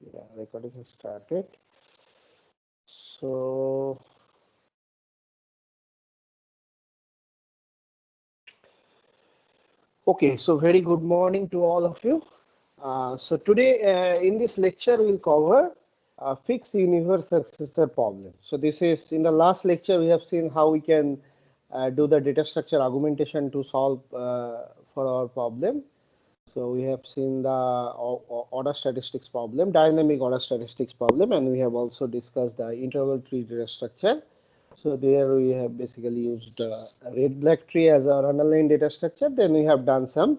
Yeah, recording has started. So, okay, so very good morning to all of you. So today in this lecture we'll cover fixed universe successor problem. So this is in the last lecture we have seen how we can do the data structure augmentation to solve for our problem. So we have seen the order statistics problem, dynamic order statistics problem, and we have also discussed the interval tree data structure. So there we have basically used red black tree as our underlying data structure. Then we have done some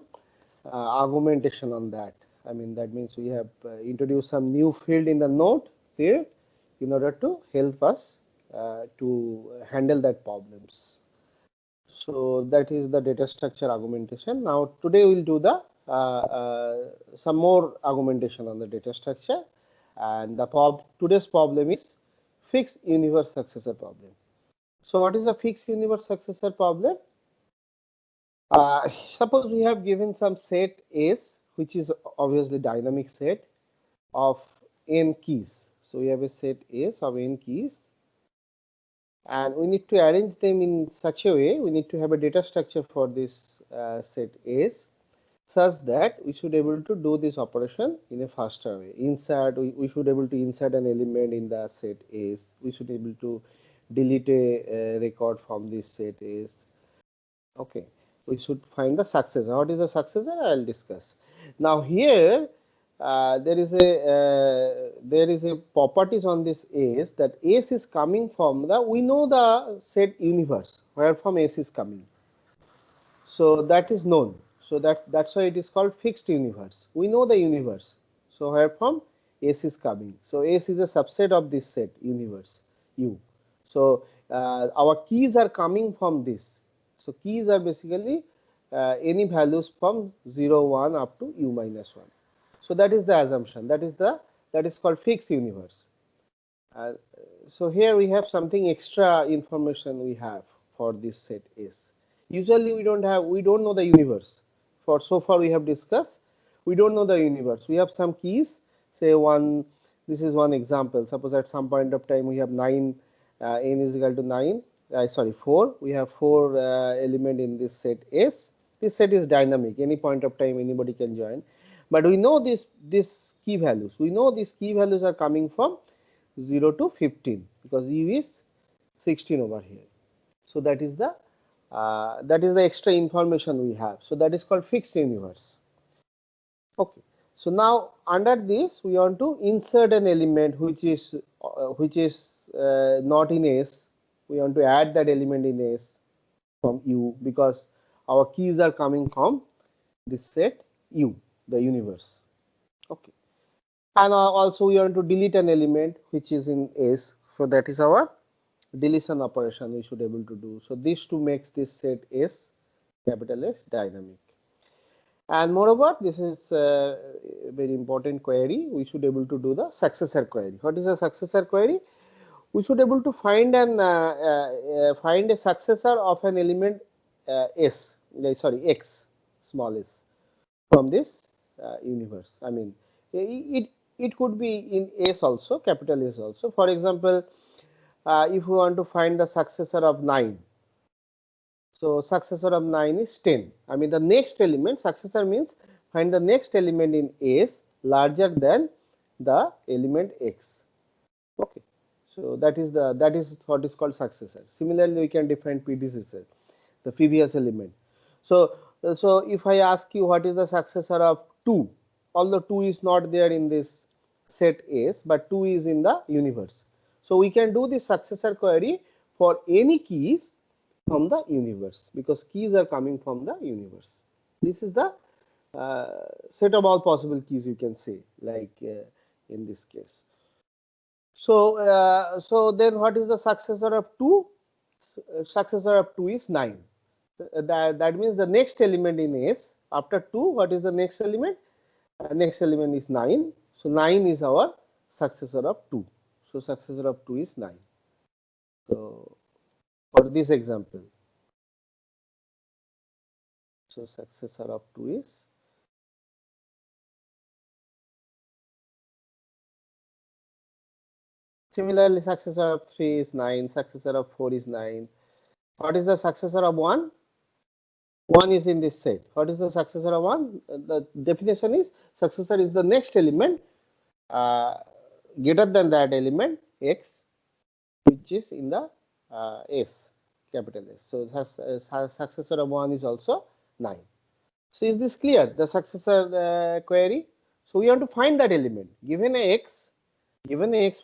augmentation on that. I mean that means we have introduced some new field in the node there in order to help us to handle that problems. So that is the data structure augmentation. Now today we'll do the some more augmentation on the data structure, and the today's problem is fixed universe successor problem. So what is a fixed universe successor problem? Uh, Suppose we have given some set S, which is obviously dynamic set of n keys. So we have a set S of n keys, and we need to arrange them in such a way. We need to have a data structure for this set S, such that we should able to do this operation in a faster way. Insert, we should able to insert an element in the set S. We should able to delete a record from this set S. Okay, we should find the successor. What is the successor? I will discuss. Now here there is a properties on this S, that S is coming from the, we know the set universe where from S is coming. So that is known. So that's why it is called fixed universe. We know the universe. So where from S is coming. So S is a subset of this set universe U. So our keys are coming from this. So keys are basically any values from 0, 1 up to U minus 1. So that is the assumption. That is called fixed universe. Uh, so here we have something extra information we have for this set S. Usually we don't know the universe. For so far we have discussed, we don't know the universe. We have some keys, say one, this is one example. Suppose at some point of time we have 9, n is equal to 9, sorry 4. We have 4 element in this set S. This set is dynamic. Any point of time anybody can join. But we know this key values. We know these key values are coming from 0 to 15, because U is 16 over here. So that is the extra information we have. So that is called fixed universe. Okay. So now under this we want to insert an element which is not in S. We want to add that element in S from U, because our keys are coming from this set U, the universe. Okay. And also we want to delete an element which is in S. So that is our deletion operation we should able to do. So these two makes this set S, capital S, dynamic. And moreover, this is a very important query. We should able to do the successor query. What is a successor query? We should able to find find a successor of an element S, sorry, X, small s, from this universe. I mean, it could be in S also, capital S also. For example, if we want to find the successor of 9, so successor of 9 is 10. I mean, the next element, successor means find the next element in S larger than the element X. Okay. So that is what is called successor. Similarly, we can define predecessor, the previous element. So if I ask you what is the successor of 2, although 2 is not there in this set S, but 2 is in the universe. So we can do the successor query for any keys from the universe, because keys are coming from the universe. This is the set of all possible keys, you can say, like in this case. So then what is the successor of 2? Successor of 2 is 9. That means the next element in S after 2, what is the next element? Next element is 9. So 9 is our successor of 2. So successor of 2 is 9. So for this example, so successor of 2 is Similarly, successor of 3 is 9, successor of 4 is 9. What is the successor of 1? 1 is in this set. What is the successor of 1? The definition is successor is the next element greater than that element x, which is in the S, capital S. So, successor of 1 is also 9. So, is this clear, the successor query? So, we want to find that element given a x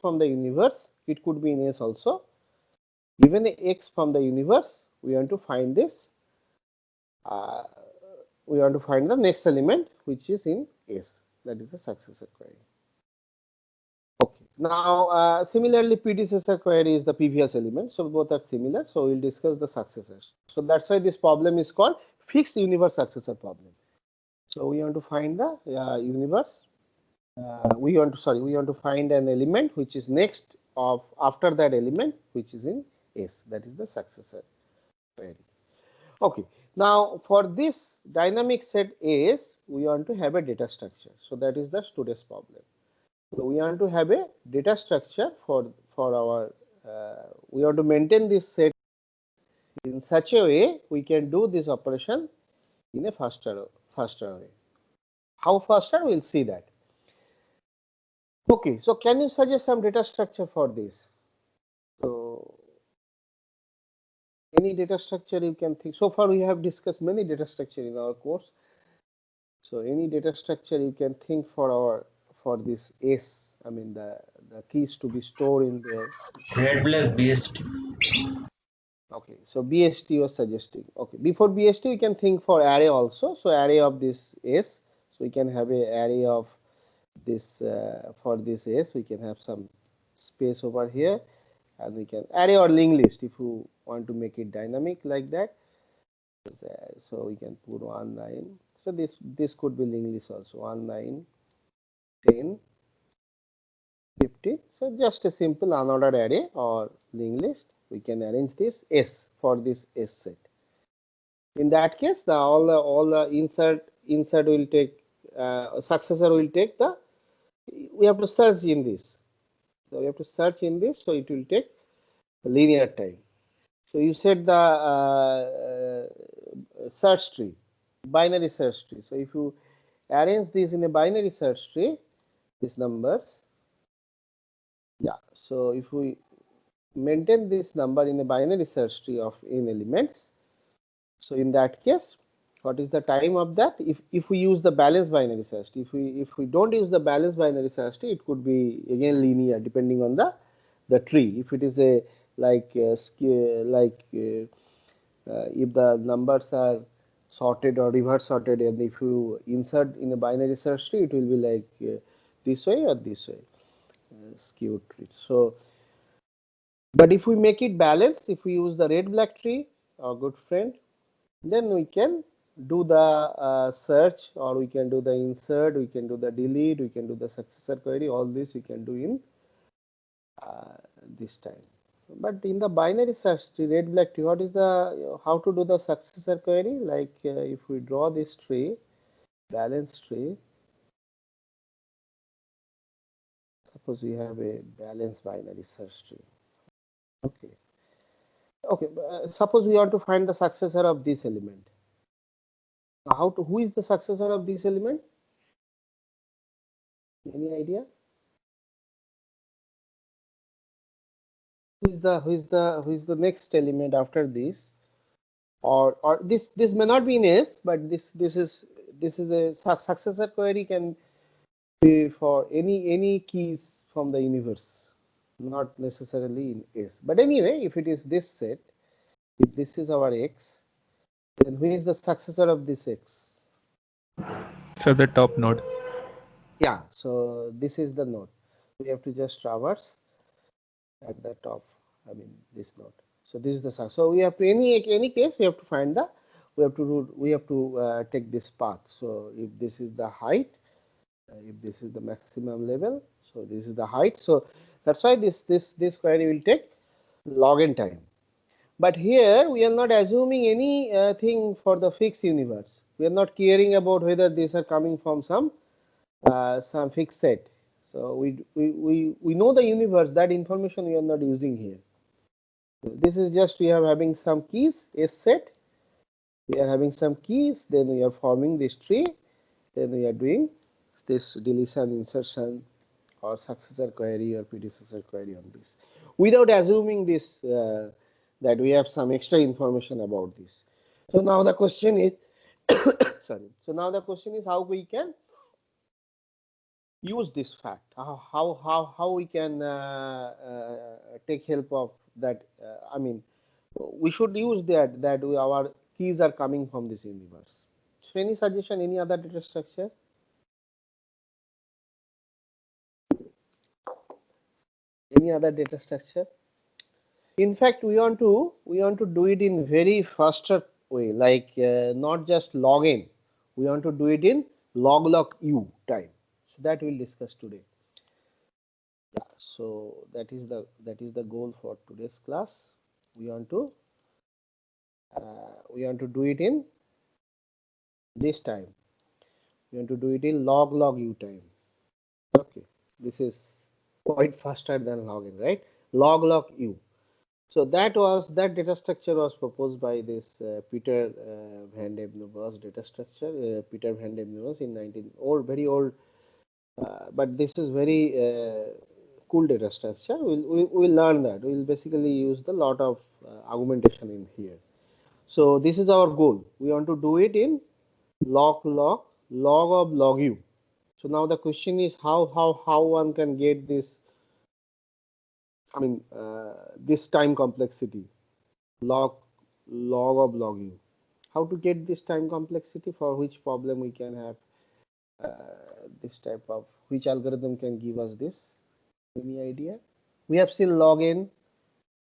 from the universe, it could be in S also. Given a x from the universe, we want to find this, we want to find the next element which is in S, that is the successor query. Okay. Now, similarly, predecessor query is the previous element. So, both are similar. So, we will discuss the successors. So, that is why this problem is called fixed universe successor problem. So, we want to find the universe. We want to find an element which is next of after that element which is in S, that is the successor query. Okay. Now, for this dynamic set S, we want to have a data structure. So, that is the today's problem. So, we want to have a data structure for our, we want to maintain this set in such a way we can do this operation in a faster way. How faster? We will see that. Okay, so can you suggest some data structure for this? So, any data structure you can think. So far we have discussed many data structure in our course. So, any data structure you can think for this S, I mean the keys to be stored in there. Red black BST. Okay, so BST was suggesting. Okay, before BST we can think for array also. So, array of this S. So, we can have a array of this for this S. We can have some space over here, and we can array or linked list if you want to make it dynamic like that. So, we can put 1 9. So, this could be linked list also 1 9 10 50. So, just a simple unordered array or linked list. We can arrange this S for this S set. In that case, all the insert will take successor will take the, we have to search in this. So, we have to search in this. So, it will take linear time. So, you set the search tree, binary search tree. So, if you arrange this in a binary search tree, these numbers, yeah. So, if we maintain this number in a binary search tree of n elements, so in that case, what is the time of that? If we use the balanced binary search tree, if we don't use the balanced binary search tree, it could be again linear depending on the tree. If it is a like if the numbers are sorted or reverse sorted, and if you insert in a binary search tree, it will be like this way or this way, skewed tree. So, but if we make it balanced, if we use the red black tree, our good friend, then we can do the search, or we can do the insert, we can do the delete, we can do the successor query. All this we can do in this time. But in the binary search tree, red black tree, what is the how to do the successor query? Like if we draw this tree, balanced tree, suppose we have a balanced binary search tree. Okay. Okay. Suppose we want to find the successor of this element. Who is the successor of this element? Any idea? Who is the next element after this? Or this may not be in S, but this is a successor query can be for any keys from the universe, not necessarily in S. But anyway, if it is this set, if this is our X, then who is the successor of this X? So the top node. Yeah, so this is the node. We have to just traverse at the top, I mean this node. So this is the successor. So we have to any case we have to find the, we have to take this path. So if this is the height, if this is the maximum level, so this is the height. So that's why this query will take log n time. But here we are not assuming any thing for the fixed universe. We are not caring about whether these are coming from some fixed set. So we know the universe. That information we are not using here. This is just we are having some keys, a set. We are having some keys, then we are forming this tree, then we are doing this deletion, insertion, or successor query or predecessor query on this, without assuming this that we have some extra information about this. So now the question is, sorry. So now the question is how we can use this fact, how we can take help of that. I mean, we should use that our keys are coming from this universe. So any suggestion, any other data structure? Any other data structure? In fact, we want to do it in very faster way, like not just log n. We want to do it in log u time. So that we'll discuss today. Yeah, so that is the goal for today's class. We want to do it in this time. We want to do it in log u time. Okay, this is quite faster than log n, right? Log u. So that data structure was proposed by this Peter van der Nubel's data structure. Peter van der Nubel's in very old, but this is very cool data structure. We'll learn that. We'll basically use the lot of argumentation in here. So this is our goal. We want to do it in log of log u. So now the question is how one can get this. I mean this time complexity, log of log u. How to get this time complexity? For which problem we can have this type of, which algorithm can give us this? Any idea? We have seen log n,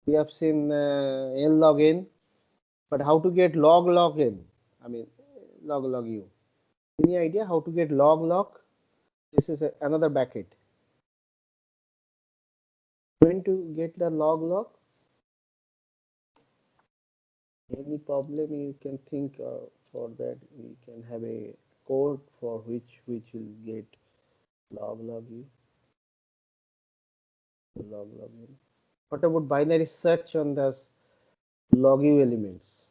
we have seen n log n, but how to get log n? I mean log u. Any idea how to get log? This is another bracket. When to get the log? Any problem you can think for that? We can have a code for which will get log u. Log u. What about binary search on the log u elements?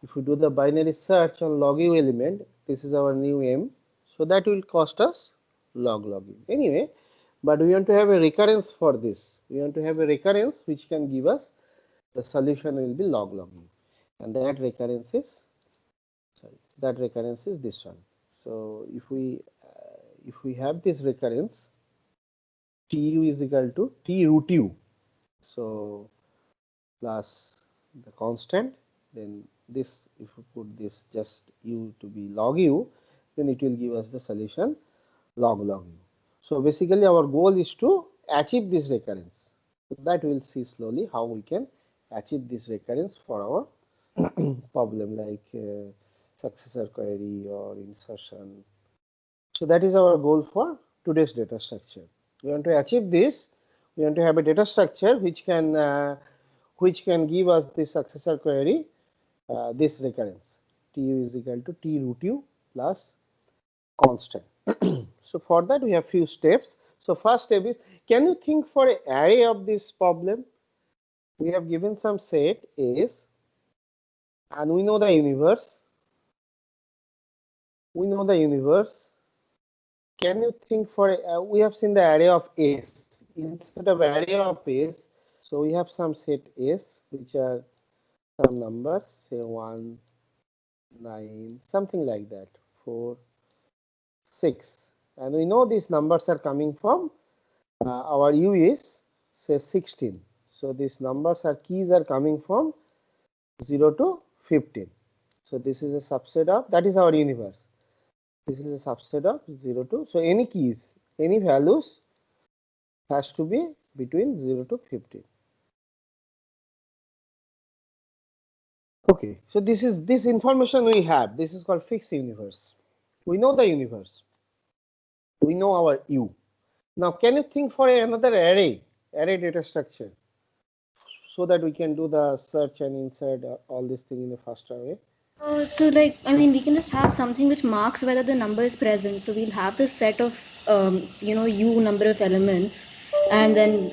If we do the binary search on log u element, this is our new m. So that will cost us log u. Anyway, but we want to have a recurrence for this. We want to have a recurrence which can give us the solution will be log u, and that recurrence is this one. So if we have this recurrence, tu is equal to t root u, so plus the constant, then this, if we put this just u to be log u, then it will give us the solution log u. So basically our goal is to achieve this recurrence. So that we'll see slowly how we can achieve this recurrence for our problem, like successor query or insertion. So that is our goal for today's data structure. We want to achieve this. We want to have a data structure which can give us the successor query, this recurrence, tu is equal to t root u plus constant. So for that we have few steps. So first step is, can you think for an array of this problem? We have given some set S, and we know the universe. Can you think for we have seen the array of S. Instead of array of S, so we have some set S which are some numbers, say 1, 9, something like that, 4, 6, and we know these numbers are coming from our U is say 16. So these numbers are keys are coming from 0 to 15. So this is a subset of, that is our universe. This is a subset of 0 to, so any keys, any values has to be between 0 to 15. Okay, so this information we have. This is called fixed universe. We know the universe. We know our U. Now, can you think for another array data structure, so that we can do the search and insert all this thing in a faster way? So like, I mean, we can just have something which marks whether the number is present. So we'll have this set of u number of elements, and then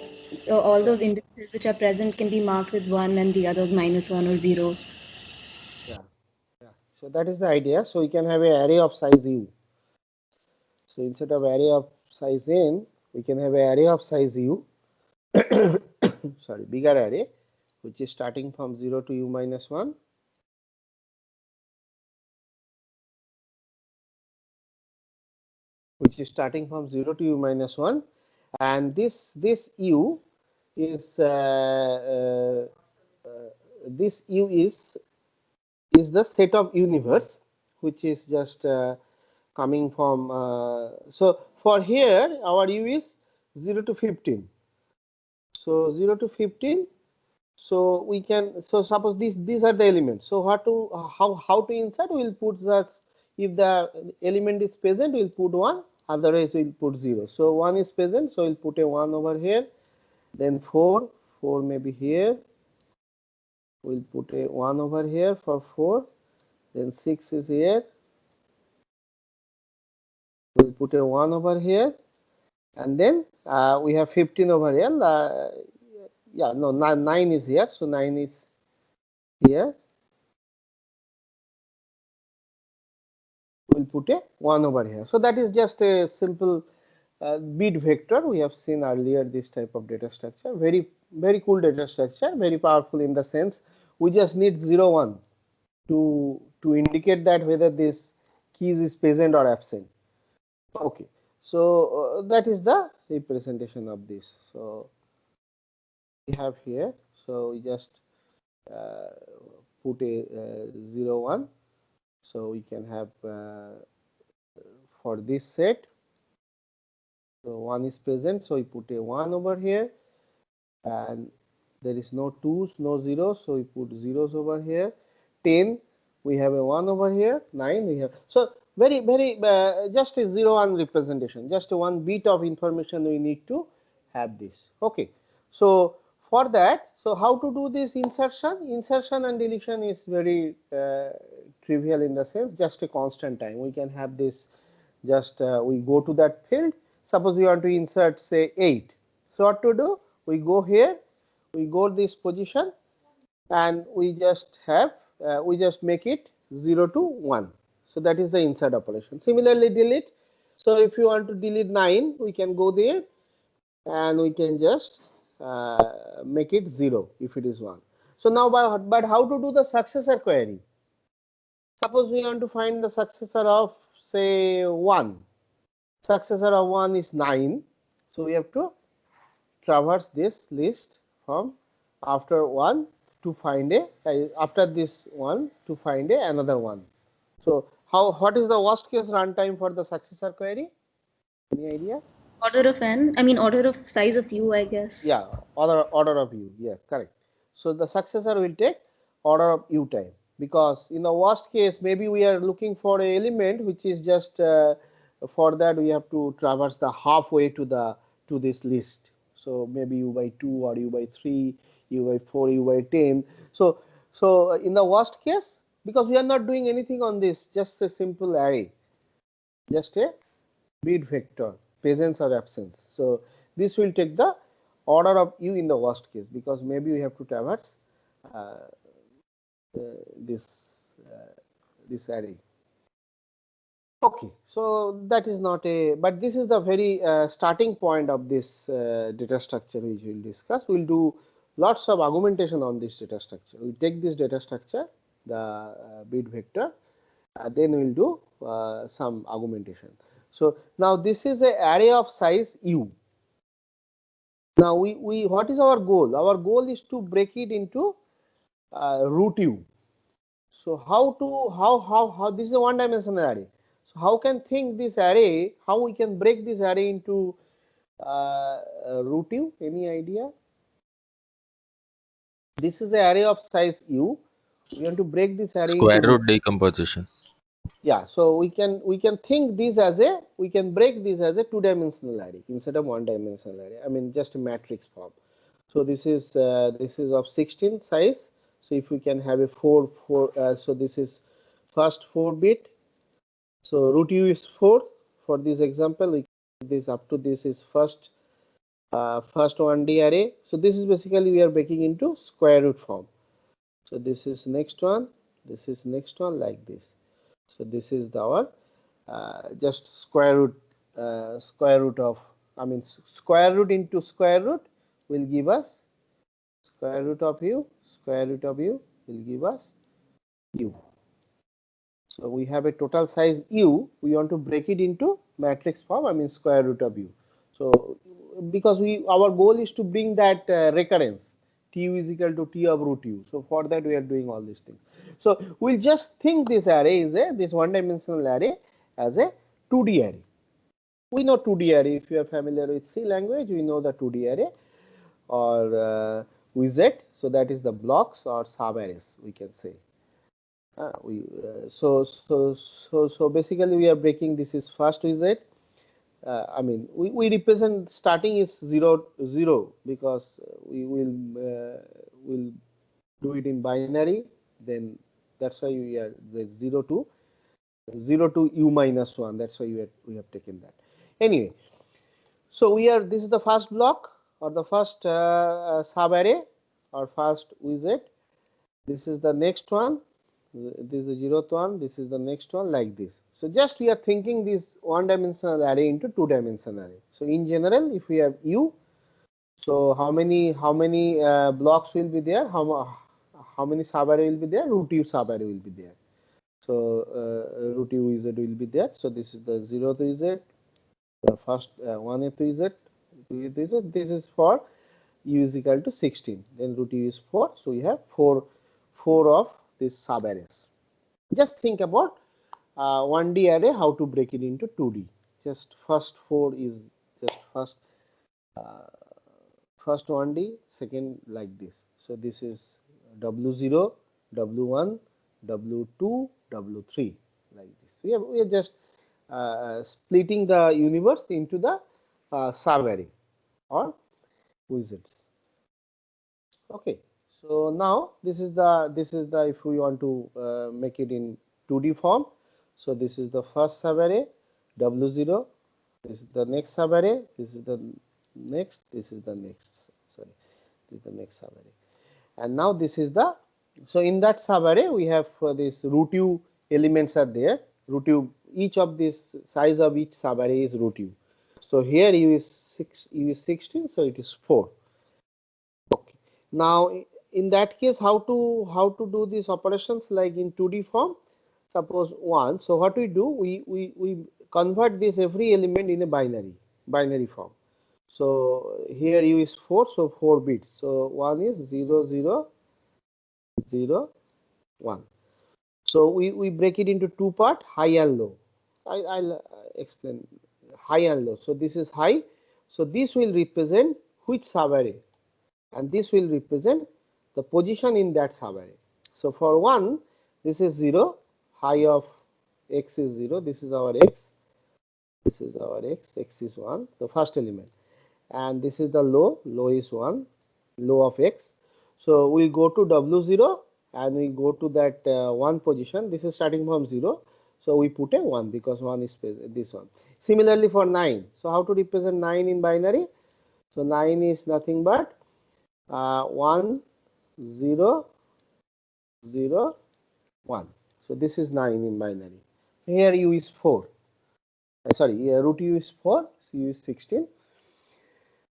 all those indices which are present can be marked with 1 and the others -1 or 0. Yeah, yeah. So that is the idea. So we can have an array of size u. So instead of array of size n, we can have an array of size u. Sorry, bigger array, which is starting from 0 to u minus 1. Which is starting from 0 to u minus 1, and this u is this u is the set of universe, which is just coming from so for here our u is 0 to 15. So 0 to 15. So we can, so suppose these are the elements. So how to insert? We will put that, if the element is present, we will put 1, otherwise we will put 0. So 1 is present, so we will put a 1 over here, then 4 may be here, we will put a 1 over here for 4, then 6 is here, we will put a 1 over here, and then we have 15 over here. Yeah, no, 9 is here, so 9 is here. We'll put a 1 over here. So that is just a simple bit vector. We have seen earlier this type of data structure. Very cool data structure, very powerful in the sense we just need 0, 1 to indicate that whether this keys is present or absent. Okay, so that is the representation of this. So we have here, so we just put a 0, 1. So we can have for this set, so 1 is present, so we put a 1 over here, and there is no 2s, no 0s, so we put zeros over here. 10, we have a 1 over here. 9, we have, so very just a 0, 1 representation, just one bit of information we need to have this. Okay, so for that, so how to do this insertion? Insertion and deletion is very trivial in the sense just a constant time. We can have this, just we go to that field. Suppose we want to insert say 8. So what to do? We go here, we go this position, and we just have we just make it 0 to 1. So that is the insert operation. Similarly, delete. So if you want to delete 9, we can go there and we can just make it 0 if it is 1. So now, but how to do the successor query? Suppose we want to find the successor of say 1. Successor of 1 is 9. So we have to traverse this list from after 1 to find a after this one to find another one. So what is the worst case runtime for the successor query? Any idea? Order of n, I mean order of size of u, I guess. Yeah, order of u. Yeah, correct. So the successor will take order of u time, because in the worst case maybe we are looking for a element which is just for that we have to traverse the halfway to this list. So maybe u by 2 or u by 3, u by 4, u by 10. So in the worst case, because we are not doing anything on this, just a simple array, just a bit vector, presence or absence. So this will take the order of u in the worst case, because maybe we have to traverse this array. Okay, so that is not a, but this is the very starting point of this data structure which we will discuss. We will do lots of augmentation on this data structure. We take this data structure, the bit vector, then we will do some augmentation. So now this is an array of size u. Now we what is our goal? Our goal is to break it into root u. So how this is a one dimensional array. So how can think this array? How we can break this array into root u? Any idea? This is an array of size u. We want to break this array Square into root decomposition. Yeah, so we can think this as a, we can break this as a two-dimensional array instead of one-dimensional array. I mean just a matrix form. So this is of 16 size. So if we can have a 4, so this is first 4 bit. So root u is 4 for this example. this up to this is first 1D array. So this is basically we are breaking into square root form. So this is next one, this is next one, like this. So this is our just square root of, I mean square root into square root will give us square root of u, square root of u will give us u. So we have a total size u, we want to break it into matrix form, I mean square root of u. So because our goal is to bring that recurrence, tu is equal to t of root u. So for that we are doing all these things. So we'll just think this array is this one dimensional array as a 2D array. We know 2D array. If you are familiar with C language, we know the 2D array or widget. So that is the blocks or sub arrays, we can say. So basically we are breaking, this is first widget. I mean we represent starting is 0 0 because we will do it in binary, then that's why we are the 0 to u minus 1, that's why we have taken that. Anyway, so this is the first block or the first sub array or first widget. This is the next one, this is the 0th one, this is the next one, like this. So just we are thinking this one dimensional array into two dimensional array. So in general, if we have u, so how many blocks will be there, how many sub array will be there, root u sub array will be there. So root u widget will be there. So this is the 0th widget, the first 1th widget, 2th widget. This is for u is equal to 16. Then root u is 4. So we have four of these sub arrays. Just think about 1D array, how to break it into 2D. Just first 4 is just first 1D, second like this. So this is W0, W1, W2, W3, like this. We are just splitting the universe into the sub array or widgets. Okay. So now this is the if we want to make it in 2D form. So this is the first subarray W0. This is the next subarray. This is the next. This is the next. Sorry, this is the next subarray. And now this is the, so in that subarray we have this root u elements are there. Root u, each of this size of each subarray is root u. So here u is 16. So it is 4. Okay. Now in that case, how to do these operations like in 2D form? Suppose 1. So what we do, we convert this every element in a binary form. So here u is 4, so 4 bits. So 1 is 0 0 0 1. So we break it into two part, high and low. I'll explain high and low. So this is high. So this will represent which subarray, and this will represent the position in that subarray. So for 1, this is 0, high of x is 0, this is our x, this is our x is 1, the first element, and this is the low is 1, low of x. So we go to W0 and we go to that 1 position. This is starting from 0, so we put a 1 because 1 is this one. Similarly for 9, so how to represent 9 in binary? So 9 is nothing but 1 0 0 1. So this is 9 in binary. Here u is 4. Sorry, root u is 4, u is 16.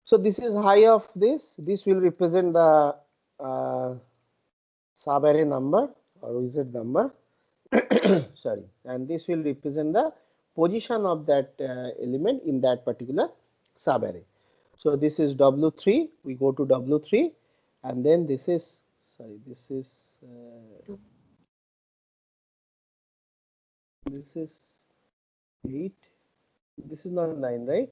So this is high of this. This will represent the subarray number or widget number. Sorry, and this will represent the position of that element in that particular subarray. So this is W3. We go to W3, and then this is, sorry, this is 8. This is not 9, right?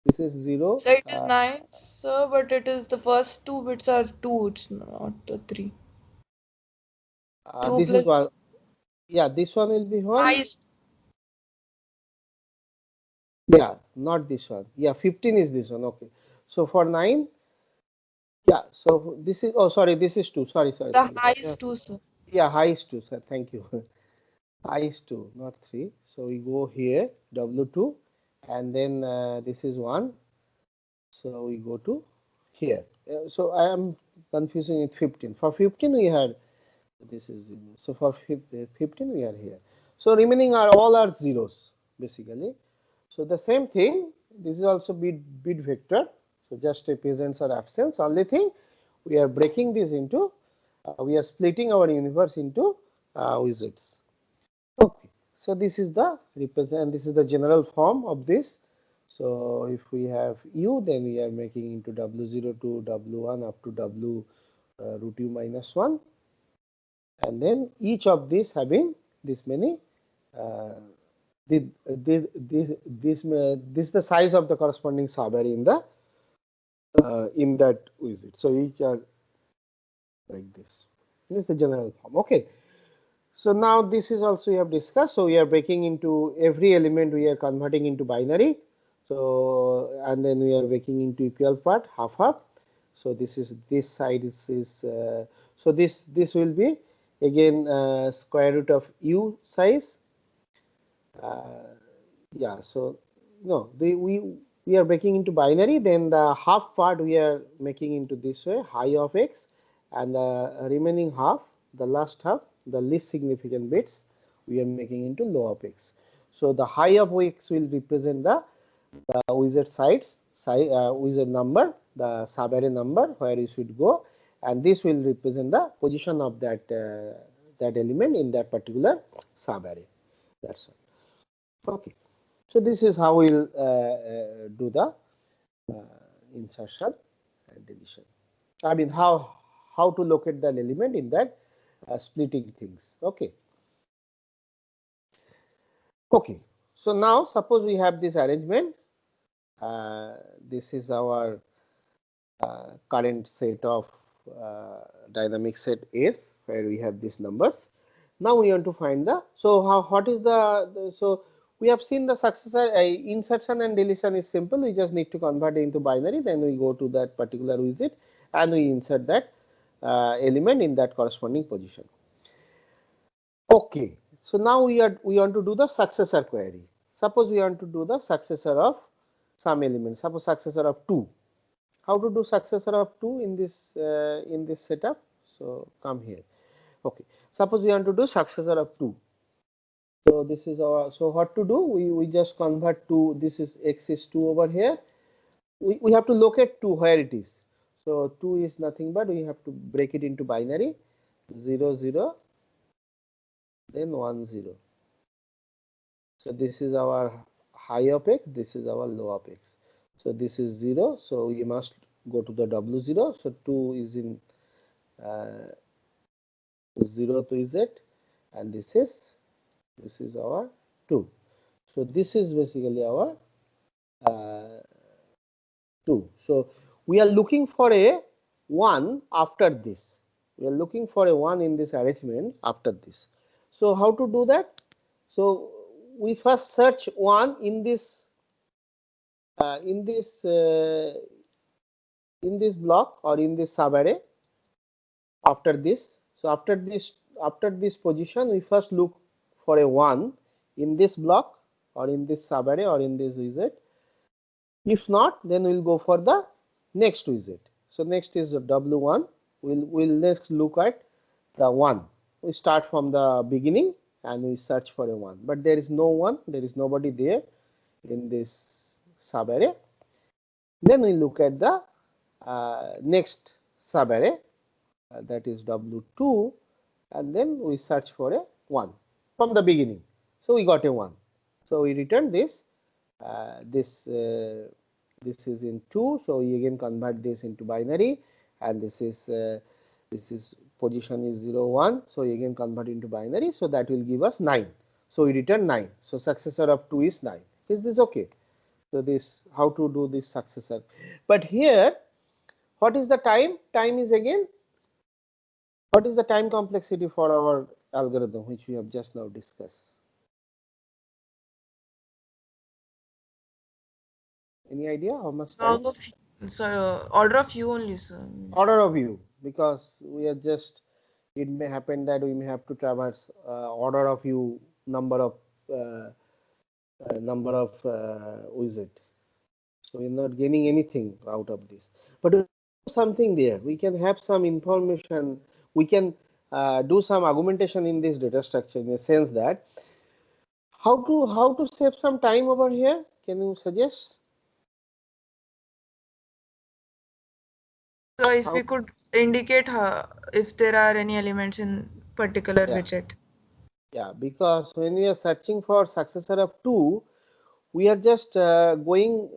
This is 0. So it is 9, sir, but it is the first 2 bits are 2, it's not the 3. 2 this plus is 1. Yeah, this one will be 1. highest. Yeah, not this one. Yeah, 15 is this one. Okay. So for 9, yeah, so this is, oh, sorry, this is 2. Sorry. The highest 2, sir. Yeah, high is 2, sir. Thank you. High is 2, not 3. So we go here W2 and then this is 1. So we go to here. So I am confusing with 15. For 15 we had this is 0. So for 15 we are here. So remaining are all are zeros basically. So the same thing, this is also bit vector. So just a presence or absence. Only thing we are breaking this into, we are splitting our universe into widgets. Okay. So this is the represent. This is the general form of this. So if we have u, then we are making into W0 to W1 up to W root u minus 1, and then each of these having this many. This is the size of the corresponding subarray in that widget. So each are like this. This is the general form. Okay. So now this is also we have discussed. So we are breaking into every element we are converting into binary. So and then we are breaking into equal part, half half. So this is this side is so this will be again square root of u size. Yeah. So no, we are breaking into binary. Then the half part we are making into this way, high of x, and the remaining half, the last half, the least significant bits, we are making into low of x. So the high of x will represent the widget size, widget number, the subarray number where you should go, and this will represent the position of that that element in that particular subarray. That's all. Okay. So this is how we'll do the insertion and deletion. I mean how to locate the element in that splitting things. Okay. Okay. So now suppose we have this arrangement. This is our current set of dynamic set S where we have these numbers. Now we want to find the, so how, what is the so we have seen the successor insertion and deletion is simple. We just need to convert it into binary. Then we go to that particular widget and we insert that element in that corresponding position. Okay. So now we want to do the successor query. Suppose we want to do the successor of some element. Suppose successor of 2. How to do successor of 2 in this setup? So come here. Okay. Suppose we want to do successor of 2. So this is our, so what to do? We just convert 2, this is x is 2 over here. We have to locate 2 where it is. So 2 is nothing but we have to break it into binary 0 0 then 1 0. So this is our high of x, this is our low of x. So this is 0, so we must go to the W0. So 2 is in 0 to z, and this is our 2. So this is basically our 2. So we are looking for a 1 after this. We are looking for a 1 in this arrangement after this. So how to do that? So we first search 1 in this block or in this subarray after this. So after this position, we first look for a 1 in this block or in this subarray or in this widget. If not, then we'll go for the next widget. So next is the W1. We'll next look at the 1. We start from the beginning and we search for a 1, but there is no 1. There is nobody there in this subarray. Then we look at the next subarray, that is W2, and then we search for a 1 from the beginning. So we got a 1. So we return this. This is in 2. So we again convert this into binary, and this is position is 0 1. So we again convert into binary. So that will give us 9. So we return 9. So successor of 2 is 9. Is this okay? So this, how to do this successor. But here, what is the time? Time is again, what is the time complexity for our algorithm which we have just now discussed? Any idea how much time? Order of u only, sir. Order of u, because we are just, it may happen that we may have to traverse order of u number of number of widget. So we're not gaining anything out of this. But something there, we can have some information, we can do some augmentation in this data structure in the sense that how to save some time over here. Can you suggest? So if How- we could indicate if there are any elements in particular Yeah. widget. Yeah, because when we are searching for successor of 2, we are just traveling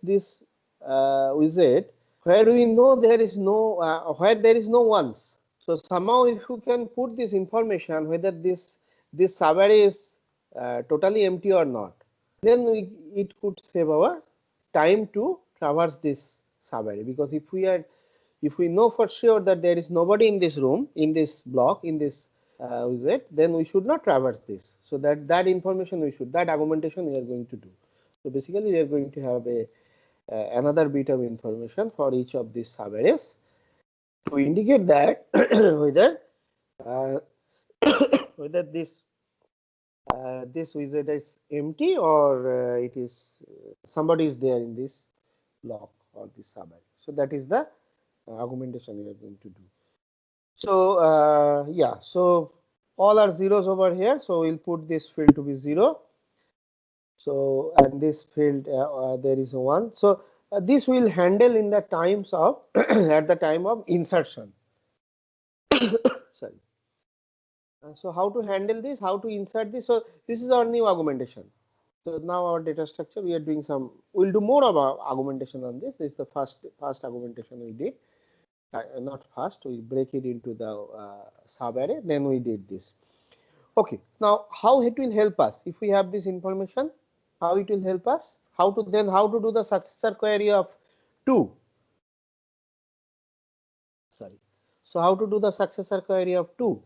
this widget where we know there is no where there is no ones. So somehow if you can put this information whether this subarray is totally empty or not, then it could save our time to traverse this subarray, because if we know for sure that there is nobody in this room, in this block, in this widget, then we should not traverse this. So that information that augmentation we are going to do. So basically we are going to have another bit of information for each of these subarrays to indicate that whether uh, whether this widget is empty or it is somebody is there in this block or this subarray. So that is the augmentation we are going to do. So yeah, so all are zeros over here. So we'll put this field to be 0. So and this field there is a 1. So this will handle in the times of at the time of insertion. Sorry. So how to handle this? How to insert this? So this is our new augmentation. So now our data structure, we are doing some. We'll do more about augmentation on this. This is the first augmentation we did. Not first, we break it into the subarray, then we did this. Okay, now how it will help us if we have this information? How it will help us? How to do the successor query of 2? Sorry. So how to do the successor query of 2?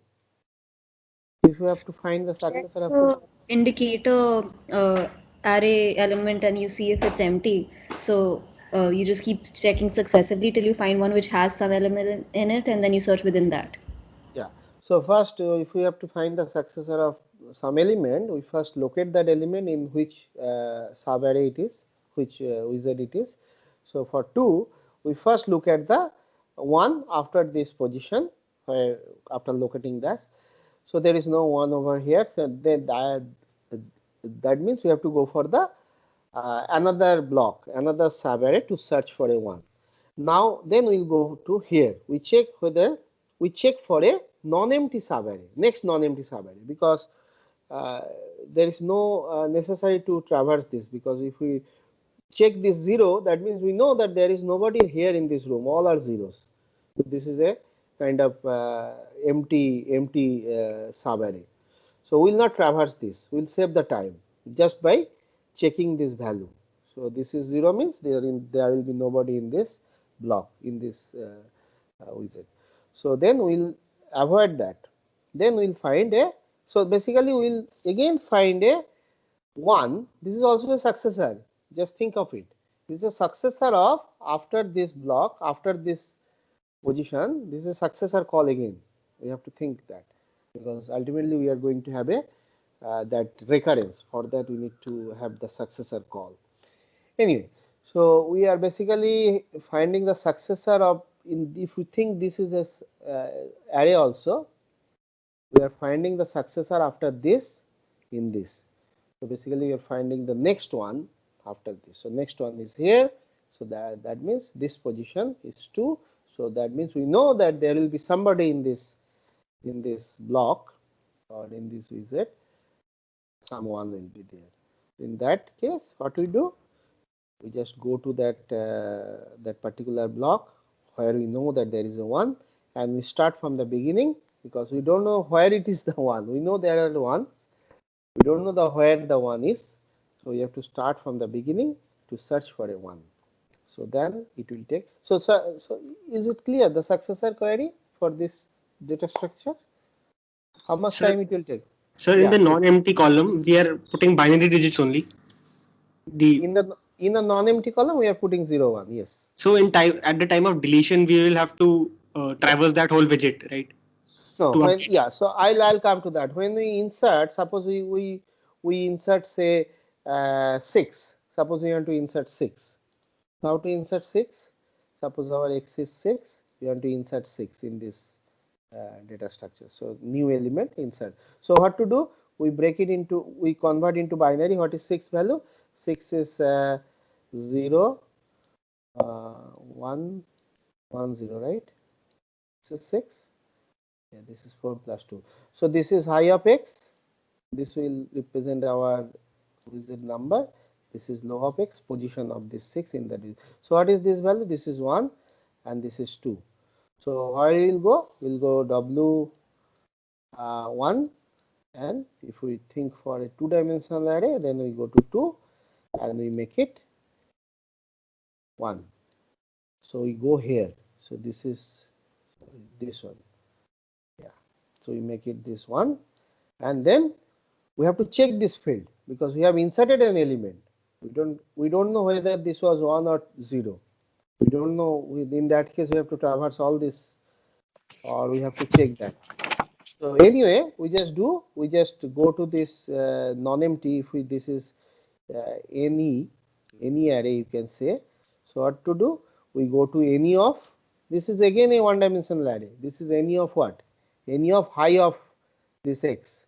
If you have to find the successor of 2. Indicate a array element and you see if it's empty. So you just keep checking successively till you find one which has some element in it, and then you search within that. Yeah. So first, if we have to find the successor of some element, we first locate that element in which subarray it is, which widget it is. So for 2, we first look at the 1 after this position, where after locating that. So there is no 1 over here. So then that means we have to go for the another block, another subarray to search for a 1. Now then we'll go to here. We check for a non-empty subarray, next non-empty subarray, because there is no necessary to traverse this, because if we check this 0, that means we know that there is nobody here in this room, all are zeros. So this is a kind of empty subarray. So we will not traverse this, we will save the time just by checking this value. So this is 0 means there will be nobody in this block, in this widget. So then we will avoid that. Then we will find a, so basically we will again find a 1. This is also a successor, just think of it. This is a successor of, after this block, after this position, this is a successor call again. We have to think that, because ultimately we are going to have a that recurrence. For that we need to have the successor call. Anyway, so we are basically finding the successor of, if we think this is a array also, we are finding the successor after this in this. So basically we are finding the next one after this. So next one is here. So that means this position is 2. So that means we know that there will be somebody in this block or in this widget, someone will be there. In that case, what we do? We just go to that particular block where we know that there is a 1, and we start from the beginning, because we don't know where it is the 1. We know there are 1s. We don't know the where the 1 is. So we have to start from the beginning to search for a 1. So then it will take. So is it clear the successor query for this data structure? How much time it will take? Sir, in the non-empty column, we are putting binary digits only. In the non-empty column, we are putting 0, 1. Yes. So at the time of deletion, we will have to traverse that whole widget, right? No. So I'll come to that. When we insert, suppose we we insert say 6. Suppose we want to insert 6. How to insert 6? Suppose our x is 6, we want to insert 6 in this data structure. So new element insert. So what to do? We break it into, we convert into binary. What is 6 value? 6 is 0, 1, 1, 0, right? This is 6. Yeah, this is 4 plus 2. So this is high of x. This will represent our wizard number. This is low of x, position of this 6 in that. So what is this value? This is 1 and this is 2. So where we will go? We will go W 1, and if we think for a 2-dimensional array, then we go to 2 and we make it 1. So we go here. So this is this one. Yeah. So we make it this one, and then we have to check this field because we have inserted an element. We don't know whether this was 1 or 0. We don't know. In that case, we have to traverse all this, or we have to check that. So anyway, we just go to this non-empty. If this is any array, you can say. So what to do? We go to any of, this is again a 1-dimensional array. This is any of what? Any of high of this x.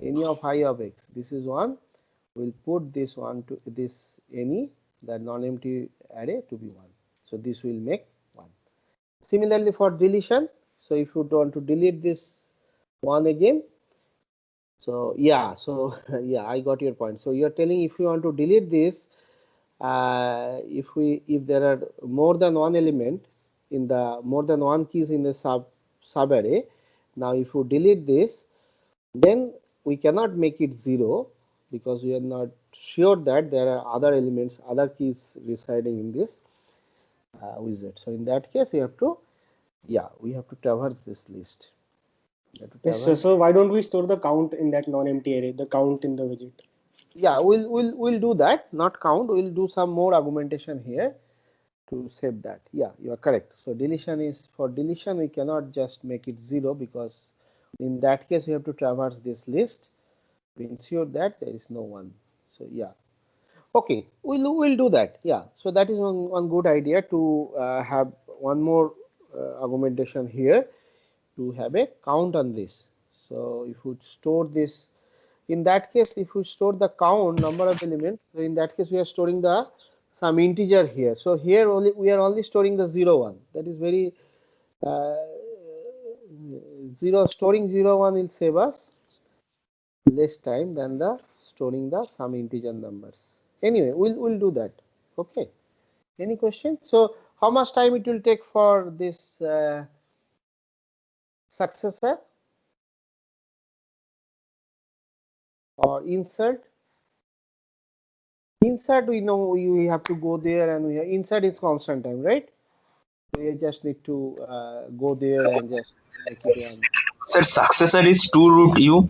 Any of high of x. This is 1. We'll put this one to this any, the non-empty array, to be 1. So this will make 1. Similarly for deletion. So if you want to delete this 1 again. So yeah, yeah, I got your point. So you are telling if you want to delete this, if there are more than one element in the more than one keys in the sub array, now if you delete this, then we cannot make it 0 because we are not sure that there are other elements, other keys residing in this wizard. So in that case, we have to, yeah, we have to traverse this list. Yes, sir. So why don't we store the count in that non-empty array, the count in the widget? Yeah, we'll do that, not count. We'll do some more augmentation here to save that. Yeah, you are correct. So deletion is, for deletion we cannot just make it 0 because in that case we have to traverse this list to ensure that there is no 1. So yeah, okay, we'll do that. Yeah, so that is one good idea to have one more augmentation here to have a count on this. So if you store this, in that case, if we store the count number of elements, so in that case we are storing the some integer here. So here only we are only storing the 0 1. That is very 0, storing 0 1 will save us less time than the storing the some integer numbers. Anyway, we'll do that. Okay. Any question? So how much time it will take for this successor or insert? Insert, we know we have to go there, and we have, insert is constant time, right? We just need to go there and just make it one. Sir, successor is 2 root u.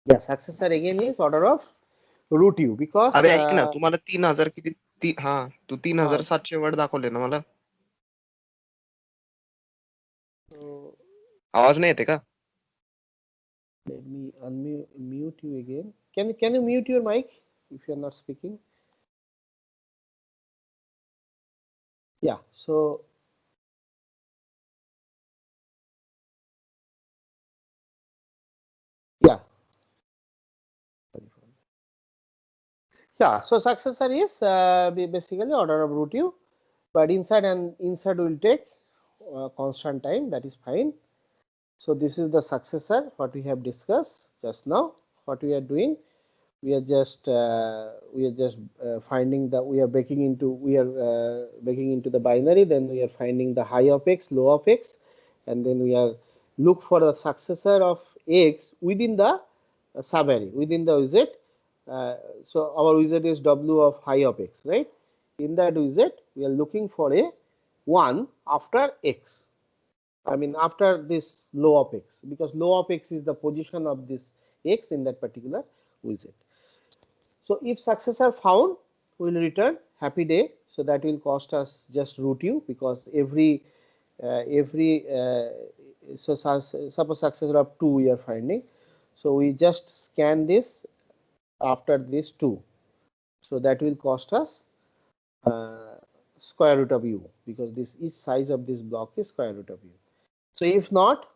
Yeah, successor again is order of root u because अबे ऐक ना, तू मला 3000 किती हा तू 3700 word दाखवले ना मला. आवाज नाही येते का? let me unmute you again. Can you mute your mic if you are not speaking? Yeah, so yeah. Yeah, so successor is basically order of root u, but inside and inside will take constant time, that is fine. So this is the successor what we have discussed just now. What we are doing, we are just finding that we are breaking into the binary, then we are finding the high of x, low of x, and then we are look for the successor of x within the subarray, within the wizard. So our wizard is w of high of x, right? In that wizard we are looking for a 1 after x. I mean after this low of x, because low of x is the position of this x in that particular wizard. So if successor found, we will return happy day. So that will cost us just root u, because so suppose successor of 2 we are finding. So we just scan this after this 2. So that will cost us square root of u, because this each size of this block is square root of u. So if not,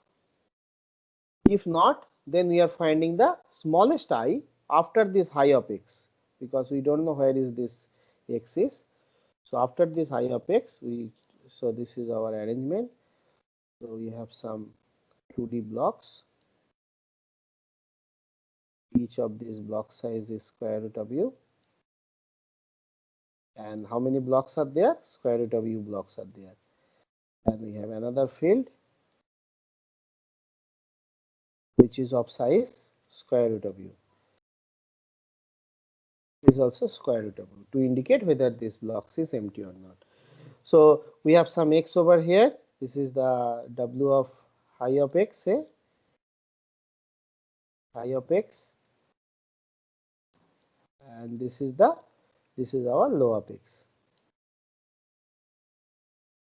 then we are finding the smallest I after this high of x, because we don't know where is this x is. So after this high of x, so this is our arrangement. So we have some 2D blocks. Each of these block size is square root of u. And how many blocks are there? Square root of u blocks are there. And we have another field which is of size square root of u. This is also square root of u to indicate whether this block is empty or not. So we have some x over here. This is the w of high of x, say high of x, and this is our low of x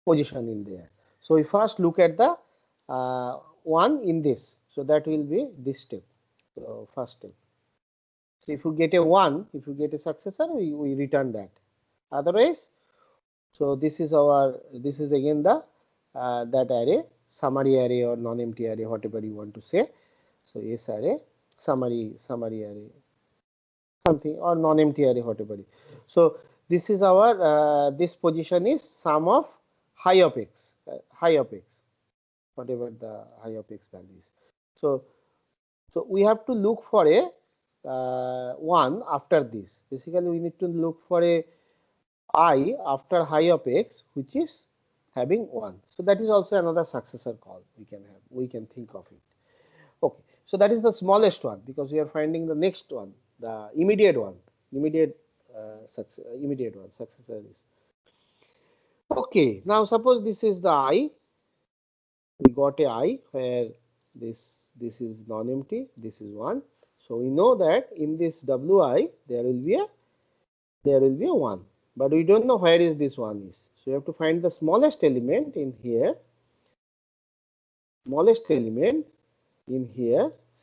position in there. So we first look at the one in this. So that will be this step. So first step. So if you get a 1, if you get a successor, we return that. Otherwise, so this is again the that array, summary array or non-empty array, whatever you want to say. So S array, summary array, something, or non-empty array, whatever. So this is our this position is sum of high of x, whatever the high of x value is. So we have to look for a 1 after this. Basically, we need to look for a I after high of x which is having 1. So that is also another successor call we can have. We can think of it. Okay. So that is the smallest one, because we are finding the next one, the immediate one, successor is. Okay. Now suppose this is the I. We got a I where this is non-empty, this is 1. So we know that in this Wi there will be a 1, but we don't know where is this 1 is. So you have to find the smallest element in here.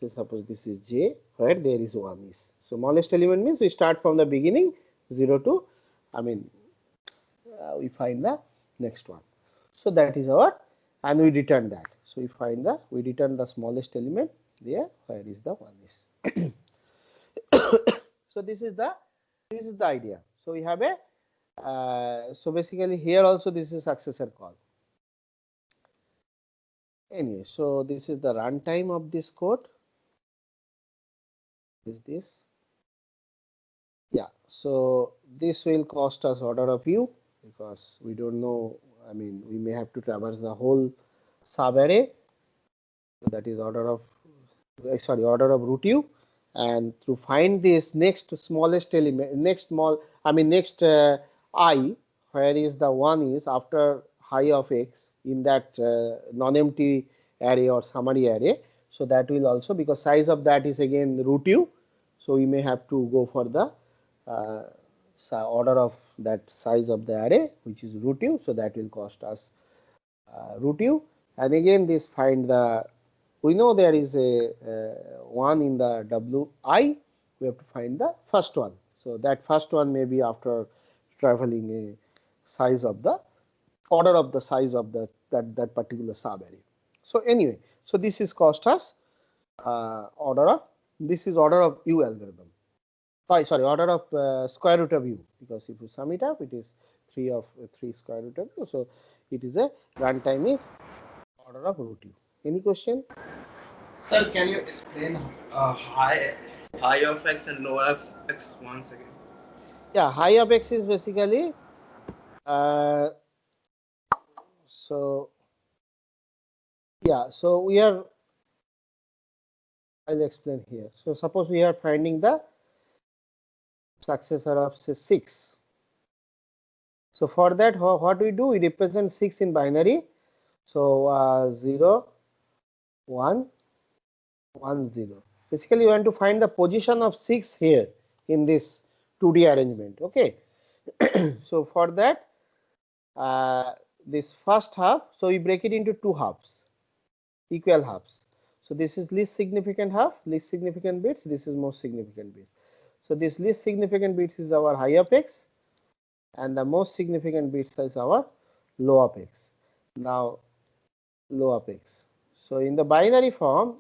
Say suppose this is j, where there is 1 is. So smallest element means we start from the beginning 0 to, we find the next one. So that is our, and we return that. So we return the smallest element there, where is the 1 is. So this is the idea. So we have a so basically here also this is successor call. Anyway, so this is the runtime of this code. Is this? Yeah. So this will cost us order of u, because we don't know. We may have to traverse the whole sub array. So that is order of root u, and to find this next smallest element, next I, where is the 1 is after high of x in that non-empty array or summary array. So that will also, because size of that is again root u, so we may have to go for the order of that size of the array, which is root u. So that will cost us root u, and again this find the, we know there is a 1 in the Wi, we have to find the first one. So that first one may be after traveling a size of the order of the size of that particular sub array. So anyway, so this is cost us order of u algorithm. Order of square root of u, because if you sum it up, it is 3 square root of u. So it is a runtime is order of root u. Any question? Sir, can you explain high of x and low of x once again? Yeah, high of x is basically so we are, I'll explain here. So suppose we are finding the successor of say 6. So for that, what we do, we represent 6 in binary. So 0, 1, 1, 0. Basically, we want to find the position of 6 here in this 2D arrangement. Okay. So for that, this first half, so we break it into 2 halves, equal halves. So this is least significant half, least significant bits, this is most significant bits. So this least significant bits is our high of x, and the most significant bits is our low of x. Now low of x. So in the binary form,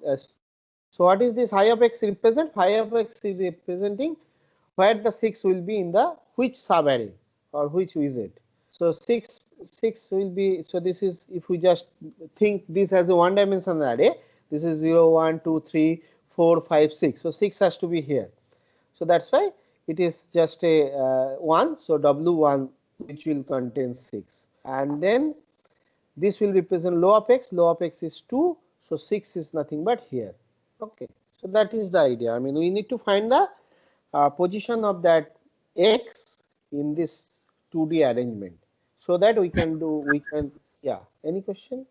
so what is this high of x represent? High of x is representing where the 6 will be in the which subarray or which widget. So 6 will be, so this is, if we just think this as a one dimensional array, this is 0, 1, 2, 3, 4, 5, 6. So 6 has to be here. So that's why it is just a 1. So W1 which will contain 6, and then this will represent low of x. Low of x is 2. So 6 is nothing but here. Okay. So that is the idea. I mean, we need to find the position of that x in this 2D arrangement, so that we can yeah. Any question?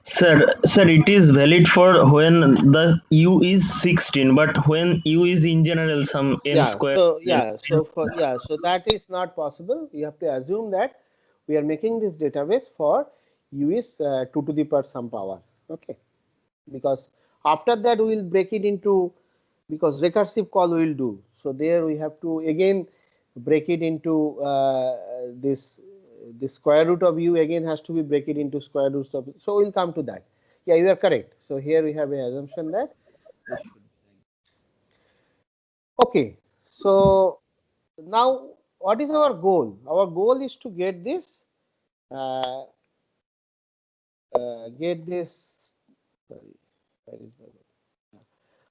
Sir, it is valid for when the u is 16, but when u is in general some n square. So that is not possible. You have to assume that we are making this database for u is 2 to the power some power. Okay, because after that we will break it into, because recursive call we will do. So there we have to again break it into this square root of u again has to be break it into square roots of. So we will come to that. Yeah, you are correct. So here we have an assumption that this should be. Okay, so now what is our goal? Our goal is to get this sorry, where is the,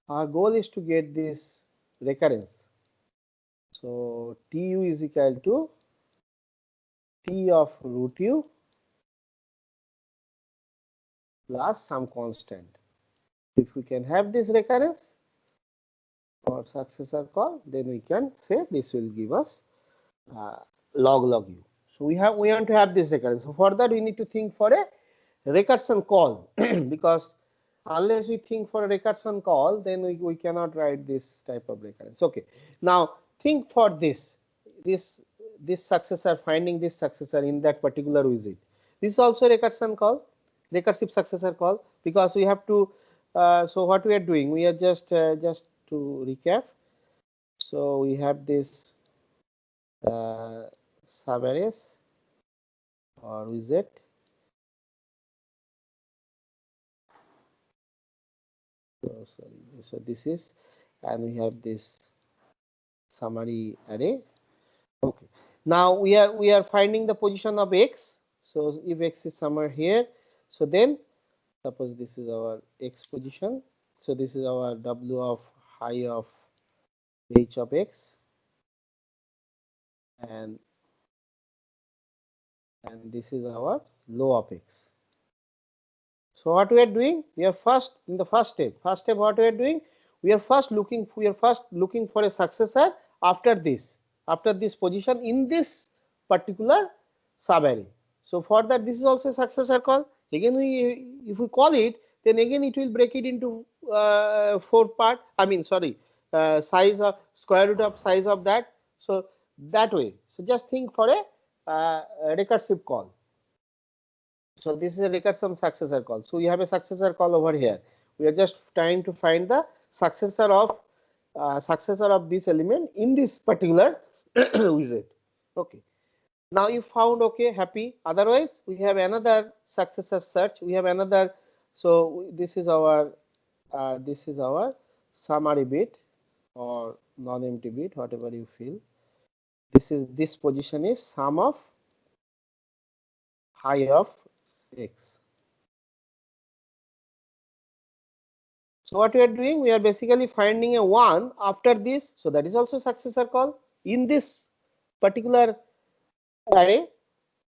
our goal is to get this recurrence. So Tu is equal to T of root u plus some constant. If we can have this recurrence or successor call, then we can say this will give us log u. So we want to have this recurrence. So for that we need to think for a recursion call because unless we think for a recursion call, then we cannot write this type of recurrence. Okay. Now think for this successor, finding this successor in that particular widget. This is also a recursion call, recursive successor call, because we have to. So what we are doing, we are just to recap. So we have this subarrays or widget. So sorry, so this is, and we have this summary array. Okay. Now we are finding the position of x. So if x is somewhere here, so then suppose this is our x position. So this is our w of high of h of x, and this is our low of x. So what we are doing? We are first in the first step. What we are doing? We are first looking for a successor after this position in this particular subarray. So for that, this is also a successor call. Again, if we call it, then again it will break it into 4 part. I mean, sorry, size of square root of size of that. So that way. So just think for a recursive call. So this is a recursive successor call. So we have a successor call over here. We are just trying to find the successor of this element in this particular widget. Okay. Now you found, okay, happy. Otherwise, we have another successor search. We have another. So this is our summary bit or non-empty bit, whatever you feel. This position is sum of high of x. So what we are doing, we are basically finding a 1 after this. So that is also successor call in this particular array.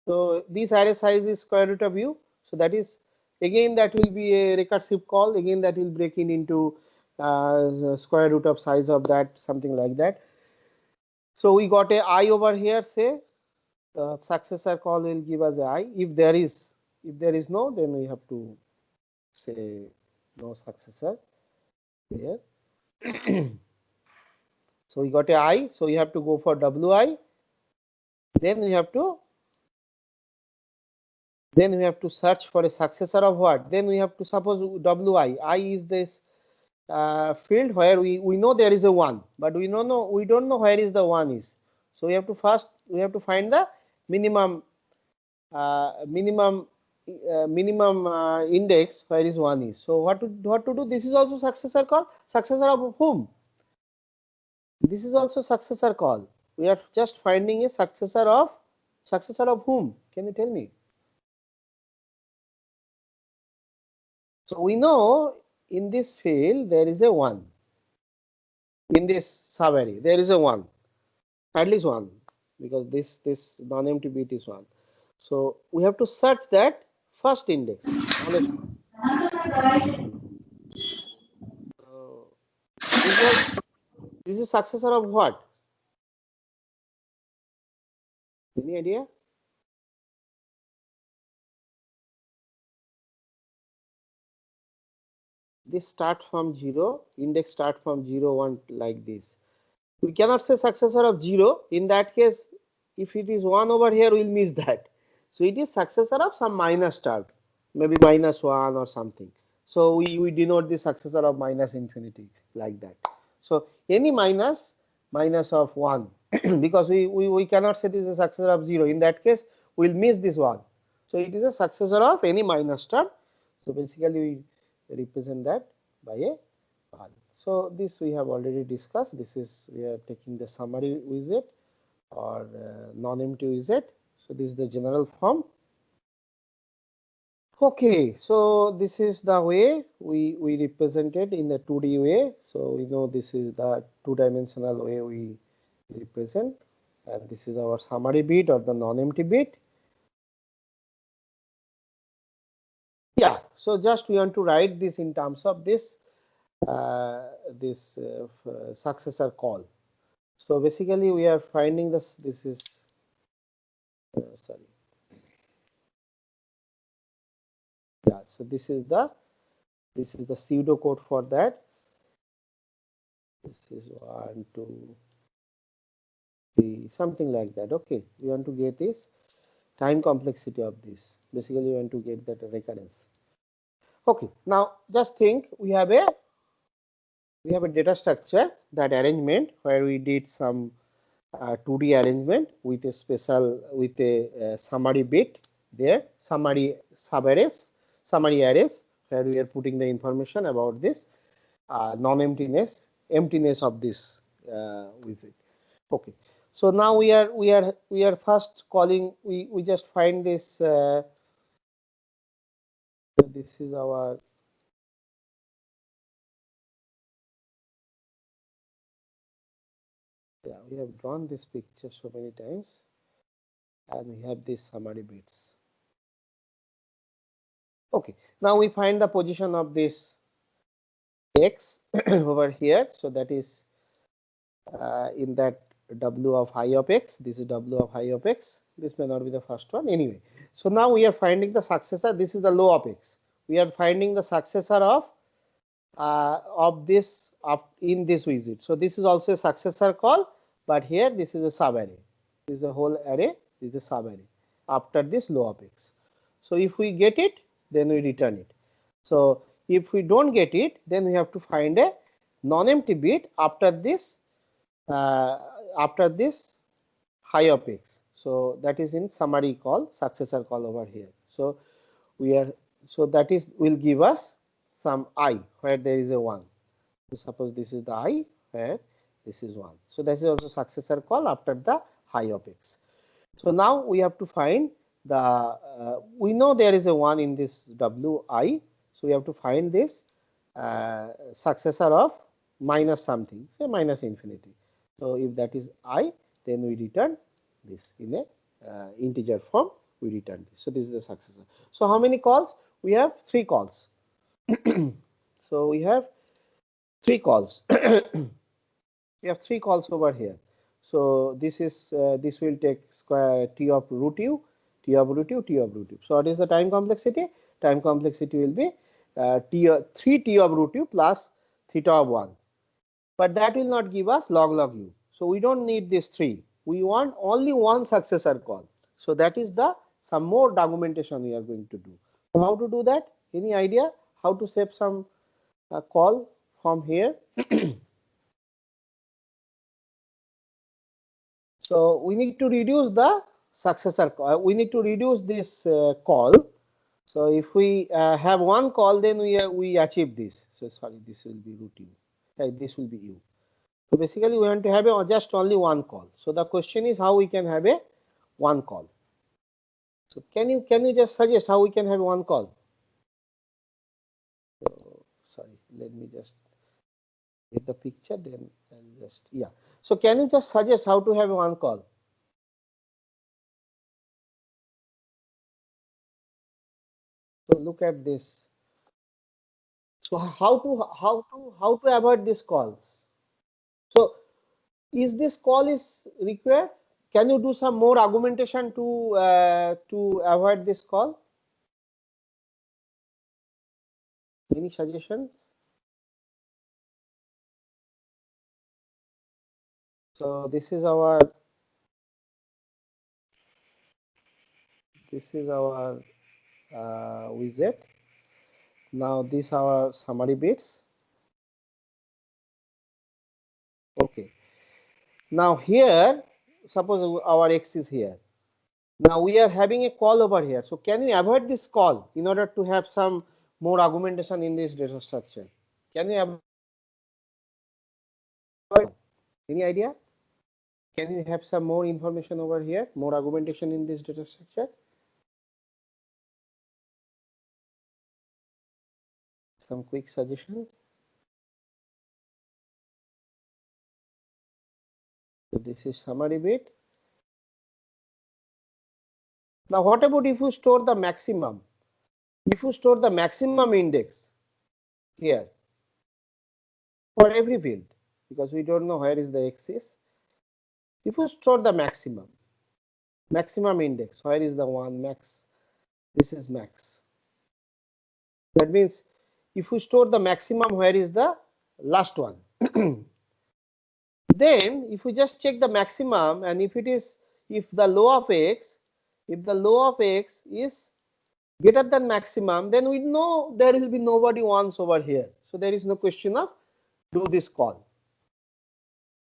So this array size is square root of u. So that is, again, that will be a recursive call. Again, that will break it into square root of size of that, something like that. So we got a I over here, say successor call will give us a I. If there is no, then we have to say no successor here. So we got a I, so you have to go for wi, then we have to Then we have to search for a successor of what? Then we have to suppose wi. I is this field where we know there is a 1, but we don't know where is the 1 is. So we have to find the minimum index where is 1 is. So what to do? This is also successor call. Successor of whom? This is also successor call. We are just finding a successor of whom? Can you tell me? So we know in this field there is a 1. In this subarray there is a 1, at least 1, because this non-empty bit is 1. So we have to search that first index. This is successor of what? Any idea? This start from 0, index start from 0, 1 like this. We cannot say successor of 0. In that case, if it is 1 over here, we will miss that. So it is successor of some minus term, maybe minus 1 or something. So we denote the successor of minus infinity like that. So any minus of 1 because we cannot say this is a successor of 0. In that case, we will miss this 1. So it is a successor of any minus term. So basically we represent that by a 1. So this we have already discussed. This is, we are taking the summary widget or non-empty widget. So this is the general form. Okay, so this is the way we represented in the 2D way. So we know this is the 2-dimensional way we represent, and this is our summary bit or the non-empty bit. Yeah, so just we want to write this in terms of this successor call. So basically we are finding this is sorry. Yeah, so this is the pseudo code for that. This is 1, 2, 3, something like that. Okay, we want to get this time complexity of this. Basically, we want to get that recurrence. Okay, now just think we have a data structure, that arrangement where we did some 2D arrangement with a special summary bit there, summary subarrays, summary arrays where we are putting the information about this non-emptiness of this widget. Okay, so now we are first calling, we just find this this is our we have drawn this picture so many times, and we have these summary bits. Okay, now we find the position of this x over here. So that is in that w of high of x. This is w of high of x. This may not be the first one anyway. So now we are finding the successor. This is the low of x. We are finding the successor of this in this widget. So this is also a successor call, but here this is a subarray. This is a whole array. This is a subarray after this low of x. So if we get it, then we return it. So if we don't get it, then we have to find a non-empty bit after this high of x. So that is in summary call, successor call over here. So that is will give us some I where there is a 1. So suppose this is the I where this is 1. So this is also successor call after the high of x. So now we have to find the we know there is a 1 in this wi. So we have to find this successor of minus something, say minus infinity. So if that is I, then we return this in a integer form. We return this. So this is the successor. So how many calls? We have 3 calls. So we have 3 calls. We have 3 calls over here. So this is this will take square t of root u, t of root u, t of root u. So what is the time complexity? Time complexity will be 3t of root u plus theta of 1. But that will not give us log u. So we don't need this 3. We want only one successor call. So that is the some more documentation we are going to do. So how to do that? Any idea how to save some call from here? So we need to reduce the successor call. We need to reduce this call. So if we have one call, then we achieve this. So sorry, this will be routine. This will be U. So basically we want to have just only one call. So the question is how we can have a one call. So can you just suggest how we can have one call? So, sorry, let me just get the picture, then I'll just, yeah. So can you just suggest how to have one call? So look at this. So how to avoid these calls? So is this call is required? Can you do some more argumentation to avoid this call? Any suggestions? So this is our widget. Now these are our summary bits. Okay. Now here, suppose our X is here. Now we are having a call over here. So can we avoid this call in order to have some more argumentation in this data structure? Can we avoid? Any idea? Can you have some more information over here, more argumentation in this data structure? Some quick suggestion. So this is summary bit. Now what about if you store the maximum? If you store the maximum index here for every field, because we don't know where is the X is. If you store the maximum index, where is the one max? This is max. That means if you store the maximum, where is the last one? Then if we just check the maximum, and if the low of X, is greater than maximum, then we know there will be nobody ones over here. So there is no question of do this call.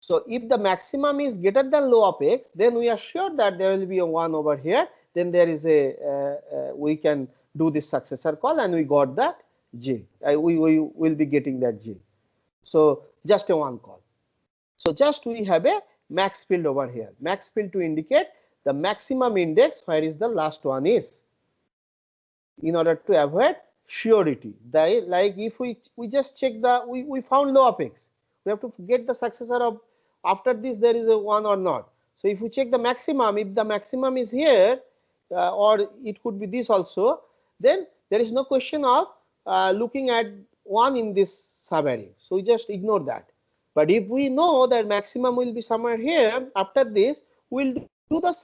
So if the maximum is greater than low of X, then we are sure that there will be a 1 over here. Then there is we can do this successor call, and we got that J. We will be getting that J. So just a one call. So just we have a max field over here. Max field to indicate the maximum index where is the last one is, in order to avoid surety. Like if we just check we found low of X, we have to get the successor of after this there is a 1 or not. So if we check the maximum, if the maximum is here or it could be this also, then there is no question of looking at 1 in this subarray. So we just ignore that. But if we know that maximum will be somewhere here, after this we'll do the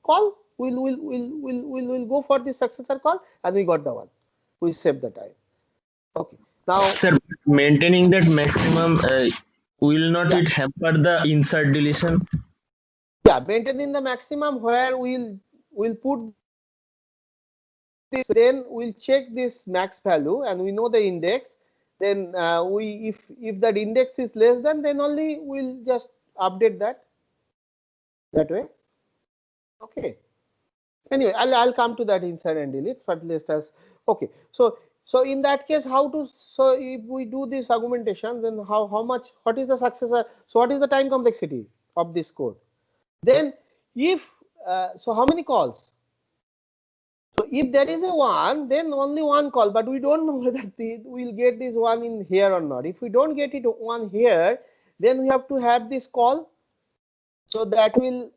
call, we'll go for the successor call, and we got the one. We save the time. Okay. Now, Sir, maintaining that maximum will not it hamper the insert deletion? yeah, maintaining the maximum where we'll put this, then we'll check this max value, and we know the index. Then if that index is less than, then only we'll just update that way. Okay. Anyway, I'll come to that insert and delete. But let's us okay. So in that case, so if we do this argumentation, then what is the successor? So what is the time complexity of this code? Then if so how many calls? So if there is a 1, then only one call, but we don't know whether we'll get this 1 in here or not. If we don't get it 1 here, then we have to have this call. So that will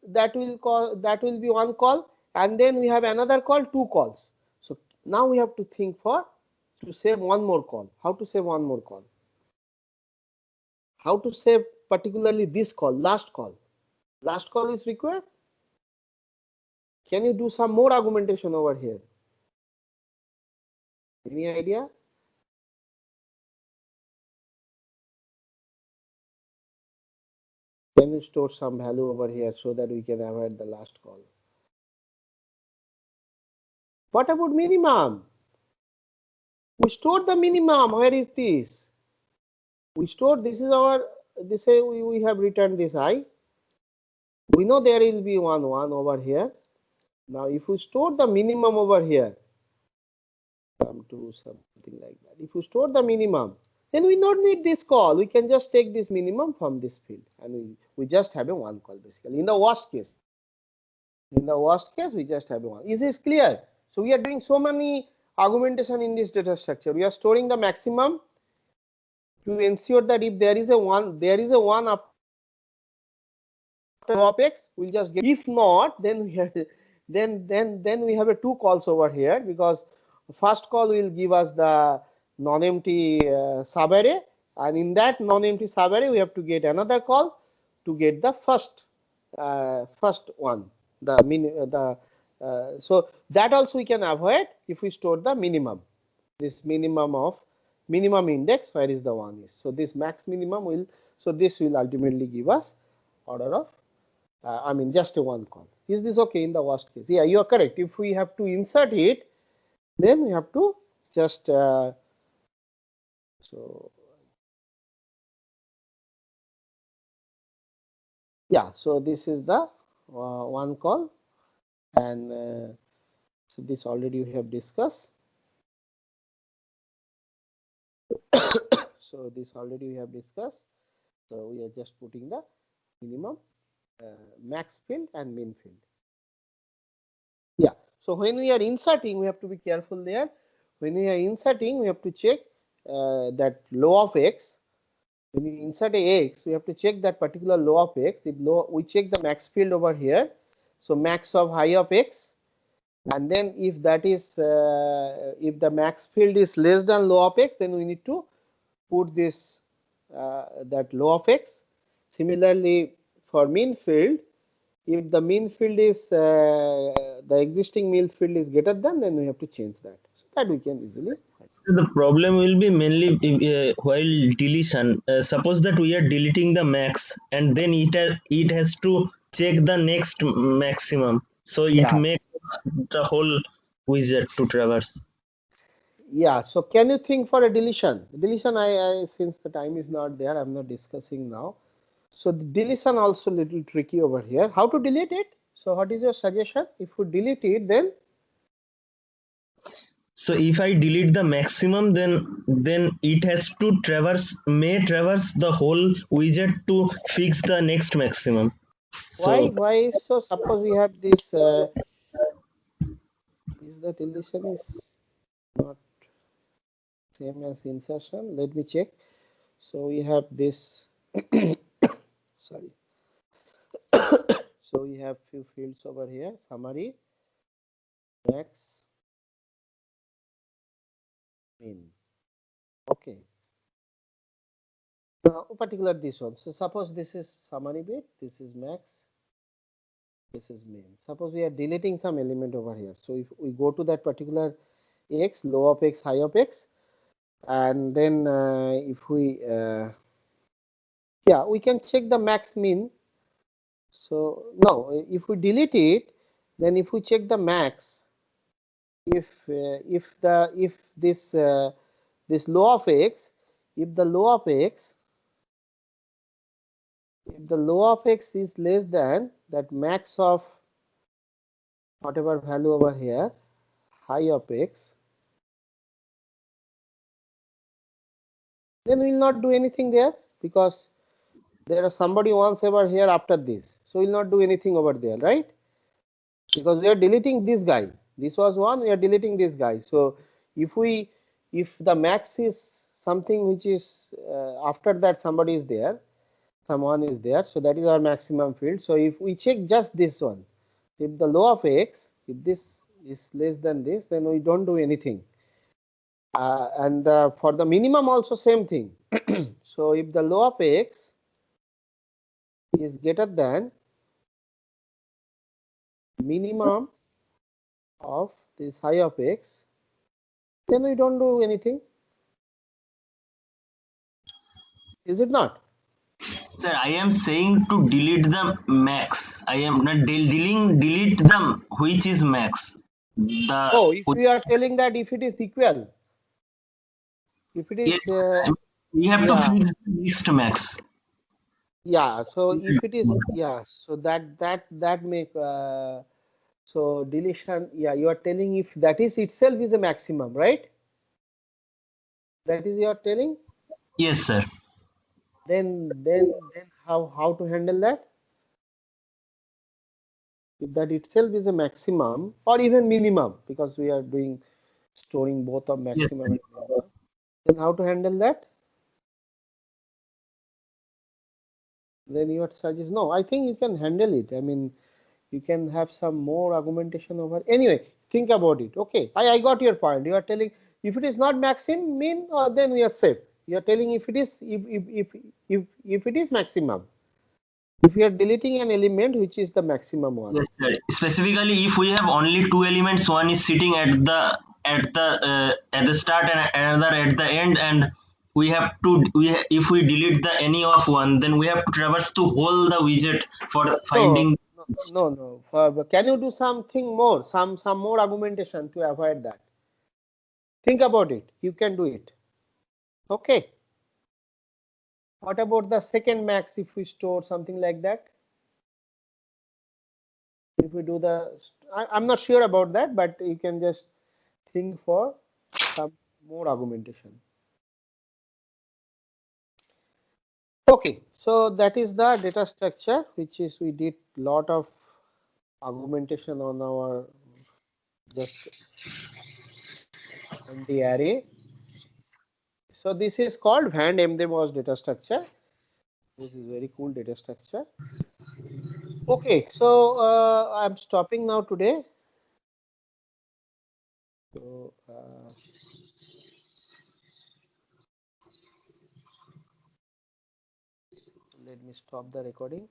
be one call, and then we have another call, 2 calls. So now we have to think to save one more call. How to save one more call? How to save particularly this call, last call? Last call is required. Can you do some more argumentation over here? Any idea? Can you store some value over here so that we can avoid the last call? What about minimum? We stored the minimum. Where is this? We stored, this is our, this is we have returned this I. We know there will be one over here. Now if we store the minimum over here, come to something like that. If you store the minimum, then we don't need this call. We can just take this minimum from this field, and we just have a one call basically. In the worst case, we just have a one. Is this clear? So we are doing so many argumentation in this data structure. We are storing the maximum to ensure that if there is a one after of x, we'll just get. If not, then we have then we have a two calls over here, because first call will give us the non-empty subarray, and in that non-empty subarray we have to get another call to get the first one, so that also we can avoid if we store the minimum, this minimum index, where is the one is. So this max minimum will, so this will ultimately give us order of just a one call. Is this okay in the worst case? Yeah, you are correct. If we have to insert it, then we have to just so yeah. So this is the one call, and so this already we have discussed. So this already we have discussed. So we are just putting the minimum, max field and min field. Yeah. So when we are inserting, we have to be careful there. When we are inserting, we have to check that low of x. When we insert a x, we have to check that particular low of x. If low, we check the max field over here. So max of high of x, and then if that is if the max field is less than low of x, then we need to put this that low of x. Similarly, for min field, if the min field is the existing min field is greater than, then we have to change that. So that we can easily. The problem will be mainly while deletion. Suppose that we are deleting the max, and then it has to check the next maximum. So it makes the whole widget to traverse. Yeah. So can you think for a deletion? Deletion, I since the time is not there, I'm not discussing now. So the deletion also little tricky over here. How to delete it? So what is your suggestion? If we delete it, then? So if I delete the maximum, then it has to may traverse the whole widget to fix the next maximum. So Why? So suppose we have this. Is the deletion is not same as insertion? Let me check. So we have this. Sorry. So we have few fields over here. Summary, max, min. Okay. Now, particular this one. So suppose this is summary bit, this is max, this is min. Suppose we are deleting some element over here. So if we go to that particular x, low of x, high of x, and then if we yeah, we can check the max min. So no, if we delete it, then if we check the max, if this this low of x, if the low of x is less than that max of whatever value over here, high of x, then we will not do anything there, because there is somebody wants over here after this, so we will not do anything over there, right? Because we are deleting this guy. This was one, we are deleting this guy. So if the max is something which is after that somebody is there, someone is there, so that is our maximum field. So if we check just this one, if the low of x, if this is less than this, then we don't do anything. And for the minimum also same thing. So if the low of x is greater than minimum of this high of x, then we don't do anything. Is it not? Sir, I am saying to delete the max. I am not delete the which is max. Oh, if we are telling that if it is equal, if it is, yes, we have to yeah. fix the next max. Yeah, so if it is, yeah, so that make so deletion, yeah, you are telling if that is itself is a maximum, right? That is you are telling. Yes, sir. Then how to handle that? If that itself is a maximum or even minimum, because we are doing storing both of maximum and minimum, then how to handle that? Then your suggest no. I think you can handle it. I mean, you can have some more argumentation over. Anyway, think about it. Okay, I got your point. You are telling if it is not maxim mean, then we are safe. You are telling if it is if it is maximum. If you are deleting an element which is the maximum one. Yes, sir. Specifically, if we have only two elements, one is sitting at the start and another at the end, and we have to if we delete the any of one, then we have to traverse to whole the widget for No, finding. no. Can you do something more? Some more argumentation to avoid that. Think about it. You can do it. Okay. What about the second max if we store something like that? If we do the, I'm not sure about that, but you can just think for some more argumentation. Okay, so that is the data structure, which is we did lot of argumentation on our just empty array. So this is called Van MDMOS data structure. This is very cool data structure. Okay, so I'm stopping now today. So let me stop the recording.